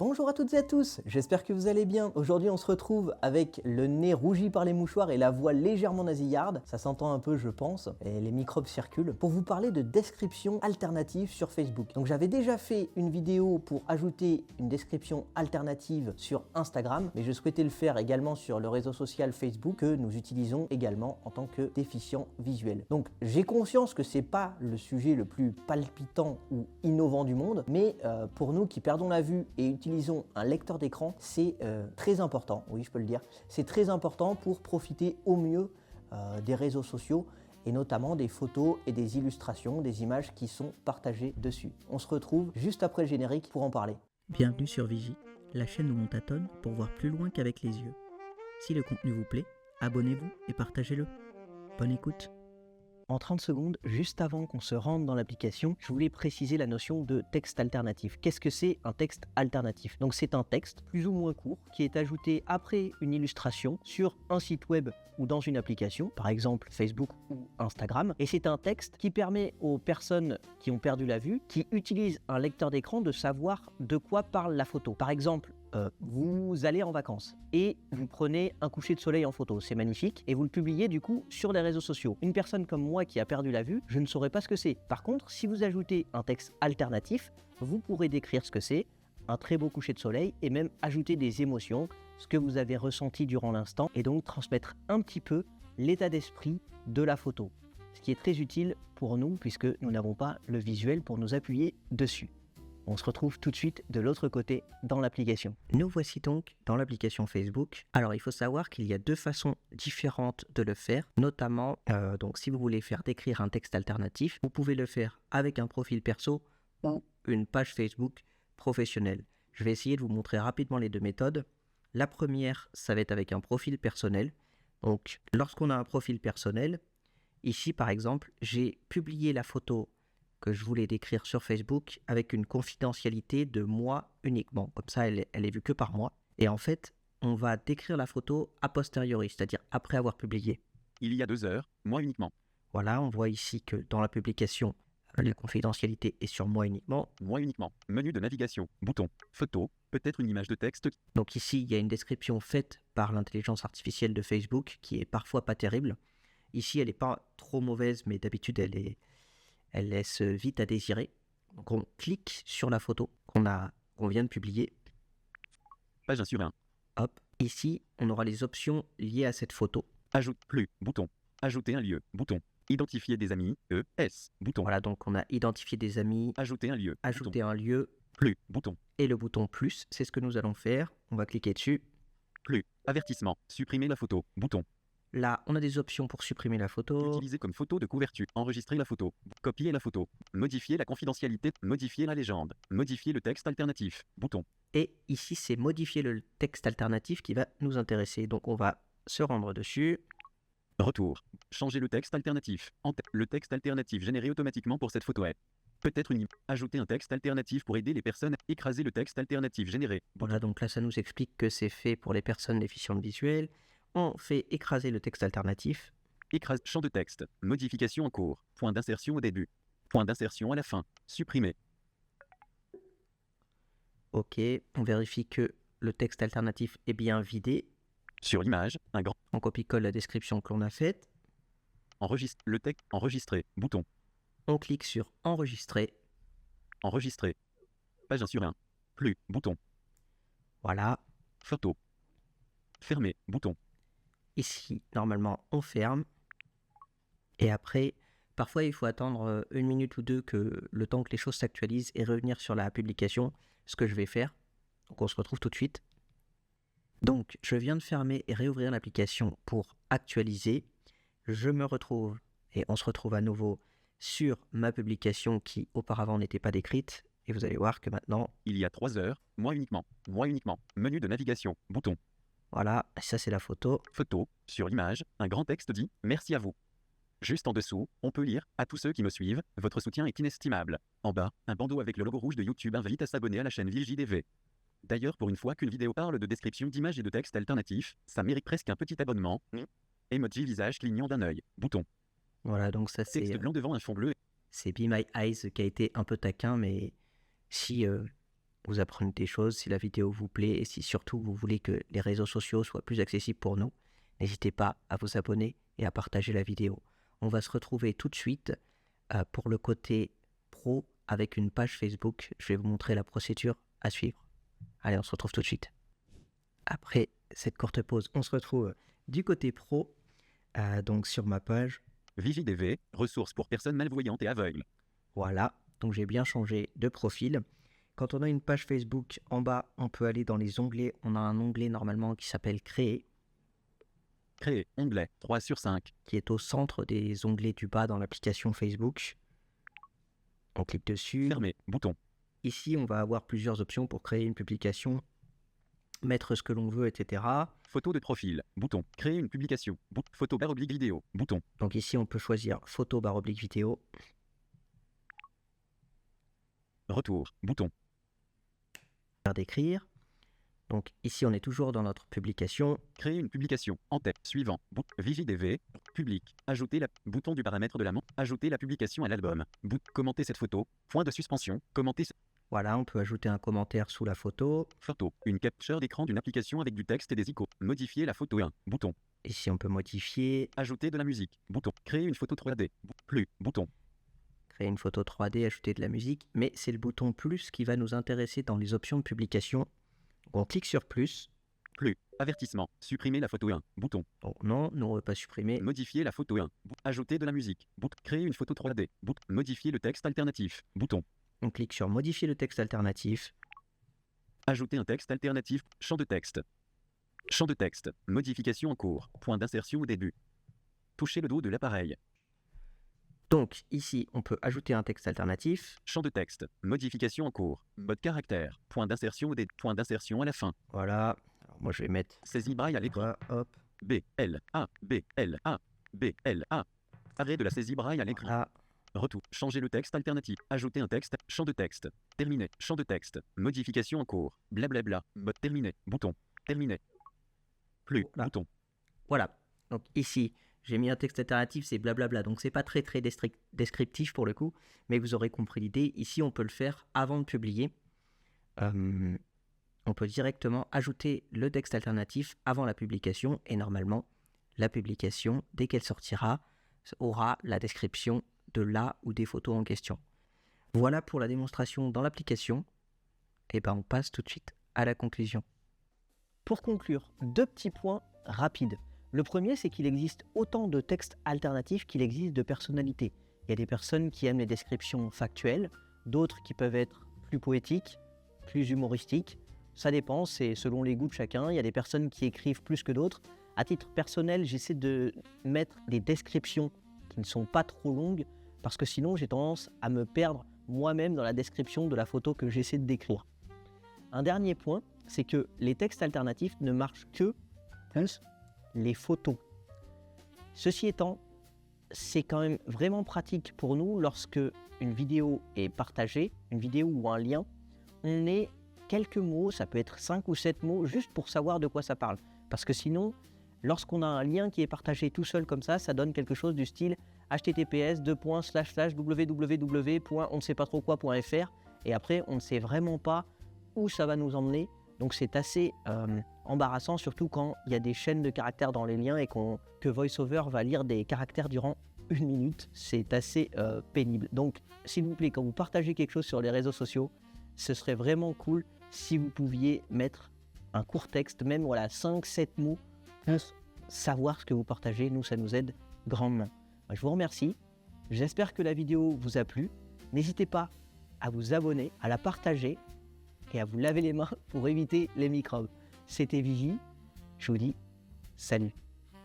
Bonjour à toutes et à tous, j'espère que vous allez bien. Aujourd'hui on se retrouve avec le nez rougi par les mouchoirs et la voix légèrement nasillarde, ça s'entend un peu je pense, et les microbes circulent, pour vous parler de description alternative sur Facebook. Donc j'avais déjà fait une vidéo pour ajouter une description alternative sur Instagram, mais je souhaitais le faire également sur le réseau social Facebook que nous utilisons également en tant que déficient visuel. Donc j'ai conscience que c'est pas le sujet le plus palpitant ou innovant du monde, mais pour nous qui perdons la vue et utilisons un lecteur d'écran, c'est très important, oui je peux le dire, c'est très important pour profiter au mieux des réseaux sociaux et notamment des photos et des illustrations, des images qui sont partagées dessus. On se retrouve juste après le générique pour en parler. Bienvenue sur Vigie, la chaîne où on tâtonne pour voir plus loin qu'avec les yeux. Si le contenu vous plaît, abonnez-vous et partagez-le. Bonne écoute. En 30 secondes, juste avant qu'on se rende dans l'application, je voulais préciser la notion de texte alternatif. Qu'est-ce que c'est un texte alternatif? Donc c'est un texte plus ou moins court qui est ajouté après une illustration sur un site web ou dans une application, par exemple Facebook ou Instagram. Et c'est un texte qui permet aux personnes qui ont perdu la vue, qui utilisent un lecteur d'écran, de savoir de quoi parle la photo. Par exemple, vous allez en vacances et vous prenez un coucher de soleil en photo, c'est magnifique, et vous le publiez du coup sur les réseaux sociaux. Une personne comme moi qui a perdu la vue, je ne saurais pas ce que c'est. Par contre, si vous ajoutez un texte alternatif, vous pourrez décrire ce que c'est, un très beau coucher de soleil, et même ajouter des émotions, ce que vous avez ressenti durant l'instant, et donc transmettre un petit peu l'état d'esprit de la photo. Ce qui est très utile pour nous puisque nous n'avons pas le visuel pour nous appuyer dessus. On se retrouve tout de suite de l'autre côté dans l'application. Nous voici donc dans l'application Facebook. Alors il faut savoir qu'il y a deux façons différentes de le faire, notamment donc si vous voulez faire décrire un texte alternatif, vous pouvez le faire avec un profil perso ou une page Facebook professionnelle. Je vais essayer de vous montrer rapidement les deux méthodes. La première, ça va être avec un profil personnel. Donc lorsqu'on a un profil personnel, ici par exemple, j'ai publié la photo que je voulais décrire sur Facebook avec une confidentialité de moi uniquement. Comme ça, elle est vue que par moi. Et en fait, on va décrire la photo a posteriori, c'est-à-dire après avoir publié. Il y a 2 heures, moi uniquement. Voilà, on voit ici que dans la publication, la confidentialité est sur moi uniquement. Moi uniquement. Menu de navigation. Bouton. Photo. Peut-être une image de texte. Donc ici, il y a une description faite par l'intelligence artificielle de Facebook qui est parfois pas terrible. Ici, elle n'est pas trop mauvaise, mais d'habitude, elle laisse vite à désirer. Donc on clique sur la photo qu'on vient de publier. Page 1 sur 1. Hop, ici, on aura les options liées à cette photo. Ajoute plus. Bouton. Ajouter un lieu. Bouton. Identifier des amis. S. Bouton. Voilà, donc on a identifié des amis, Ajouter un lieu. ajouter un lieu Plus. Bouton. et le bouton plus. C'est ce que nous allons faire. On va cliquer dessus. Plus. Avertissement. Supprimer la photo. Bouton. Là, on a des options pour supprimer la photo. Utiliser comme photo de couverture. Enregistrer la photo. Copier la photo. Modifier la confidentialité. Modifier la légende. Modifier le texte alternatif. Bouton. Et ici, c'est modifier le texte alternatif qui va nous intéresser. Donc on va se rendre dessus. Retour. Changer le texte alternatif. Le texte alternatif généré automatiquement pour cette photo est. Peut-être une. Ajouter un texte alternatif pour aider les personnes. Écraser le texte alternatif généré. Voilà, donc là, ça nous explique que c'est fait pour les personnes déficientes visuelles. On fait écraser le texte alternatif. Écrase. Champ de texte. Modification en cours. Point d'insertion au début. Point d'insertion à la fin. Supprimer. Ok, on vérifie que le texte alternatif est bien vidé. Sur l'image, un grand. On copie-colle la description que l'on a faite. Enregistre. Le texte. Enregistrer. Bouton. On clique sur enregistrer. Enregistrer. Page 1 sur 1. Plus. Bouton. Voilà. Photo. Fermer. Bouton. Ici, normalement, on ferme. Et après, parfois, il faut attendre 1 minute ou 2 que le temps que les choses s'actualisent et revenir sur la publication, ce que je vais faire. Donc, on se retrouve tout de suite. Donc, je viens de fermer et réouvrir l'application pour actualiser. Je me retrouve et on se retrouve à nouveau sur ma publication qui auparavant n'était pas décrite. Et vous allez voir que maintenant, Il y a 3 heures, moi uniquement. Moi uniquement. Menu de navigation. Bouton. voilà, ça c'est la photo. Photo. Sur l'image, un grand texte dit « Merci à vous ». Juste en dessous, on peut lire « À tous ceux qui me suivent, votre soutien est inestimable ». En bas, un bandeau avec le logo rouge de YouTube invite à s'abonner à la chaîne VigiDV. D'ailleurs, pour une fois qu'une vidéo parle de description d'images et de textes alternatifs, ça mérite presque un petit abonnement. Emoji visage clignant d'un œil. Bouton. Voilà, donc ça Texte c'est blanc devant un fond bleu. Be My Eyes qui a été un peu taquin, mais si vous apprenez des choses, si la vidéo vous plaît et si surtout vous voulez que les réseaux sociaux soient plus accessibles pour nous, n'hésitez pas à vous abonner et à partager la vidéo. On va se retrouver tout de suite pour le côté pro avec une page Facebook. Je vais vous montrer la procédure à suivre. Allez, on se retrouve tout de suite. Après cette courte pause, on se retrouve du côté pro, donc sur ma page. VJDV, ressources pour personnes malvoyantes et aveugles. Voilà, donc j'ai bien changé de profil. Quand on a une page Facebook, en bas, on peut aller dans les onglets. On a un onglet normalement qui s'appelle Créer, Créer, onglet, 3 sur 5. qui est au centre des onglets du bas dans l'application Facebook. On clique dessus. Fermer, bouton. Ici, on va avoir plusieurs options pour créer une publication, mettre ce que l'on veut, etc. Photo de profil, bouton. Créer une publication, photo / vidéo, bouton. Donc ici, on peut choisir photo / vidéo. Retour, bouton. D'écrire. Donc ici, on est toujours dans notre publication. Créer une publication, en tête, suivant, VJDV, public, ajouter bouton du paramètre de ajouter la publication à l'album, commenter cette photo, point de suspension, commenter Voilà, on peut ajouter un commentaire sous la photo. photo, une capture d'écran d'une application avec du texte et des icônes, modifier la photo 1, bouton. Ici, on peut modifier, Ajouter de la musique, bouton. Créer une photo 3D, plus, bouton. créer une photo 3D, ajouter de la musique, mais c'est le bouton plus qui va nous intéresser dans les options de publication. On clique sur plus. Plus, avertissement, supprimer la photo 1, bouton. Oh, non, nous on ne veut pas supprimer. Modifier la photo 1, ajouter de la musique, créer une photo 3D, modifier le texte alternatif, bouton. On clique sur modifier le texte alternatif. Ajouter un texte alternatif, champ de texte. Champ de texte, modification en cours, point d'insertion au début. Toucher le dos de l'appareil. Donc ici, on peut ajouter un texte alternatif. Champ de texte, modification en cours, mode caractère, point d'insertion au début, point d'insertion à la fin. Voilà. Alors moi je vais mettre Saisie braille à l'écran. hop. B, L, A, B, L, A, B, L, A. Arrêt de la saisie braille à l'écran. Voilà. Retour. Changer le texte alternatif. Ajouter un texte. Champ de texte. Terminé. Champ de texte. Modification en cours. Blablabla. Mode terminé. Bouton. Terminé. Plus. Voilà. Bouton. Voilà. Donc ici, j'ai mis un texte alternatif, c'est blablabla. Donc c'est pas très descriptif pour le coup, mais vous aurez compris l'idée. Ici, on peut le faire avant de publier. On peut directement ajouter le texte alternatif avant la publication et normalement, la publication, dès qu'elle sortira, aura la description de la ou des photos en question. Voilà pour la démonstration dans l'application. Et ben on passe tout de suite à la conclusion. Pour conclure, 2 petits points rapides. Le premier, c'est qu'il existe autant de textes alternatifs qu'il existe de personnalités. Il y a des personnes qui aiment les descriptions factuelles, d'autres qui peuvent être plus poétiques, plus humoristiques. Ça dépend, c'est selon les goûts de chacun. Il y a des personnes qui écrivent plus que d'autres. À titre personnel, j'essaie de mettre des descriptions qui ne sont pas trop longues parce que sinon j'ai tendance à me perdre moi-même dans la description de la photo que j'essaie de décrire. Un dernier point, c'est que les textes alternatifs ne marchent que les photos. Ceci étant, c'est quand même vraiment pratique pour nous lorsque une vidéo est partagée, une vidéo ou un lien, on est quelques mots, ça peut être 5 ou 7 mots, juste pour savoir de quoi ça parle. Parce que sinon, lorsqu'on a un lien qui est partagé tout seul comme ça donne quelque chose du style https://www.on-ne-sait-pas-trop-quoi.fr et après, on ne sait vraiment pas où ça va nous emmener. Donc c'est assez embarrassant, surtout quand il y a des chaînes de caractères dans les liens et que VoiceOver va lire des caractères durant 1 minute. C'est assez pénible. Donc s'il vous plaît, quand vous partagez quelque chose sur les réseaux sociaux, ce serait vraiment cool si vous pouviez mettre un court texte, même voilà 5-7 mots, pour savoir ce que vous partagez. Nous, ça nous aide grandement. Je vous remercie. J'espère que la vidéo vous a plu. N'hésitez pas à vous abonner, à la partager et à vous laver les mains pour éviter les microbes. C'était Vigie. Je vous dis salut.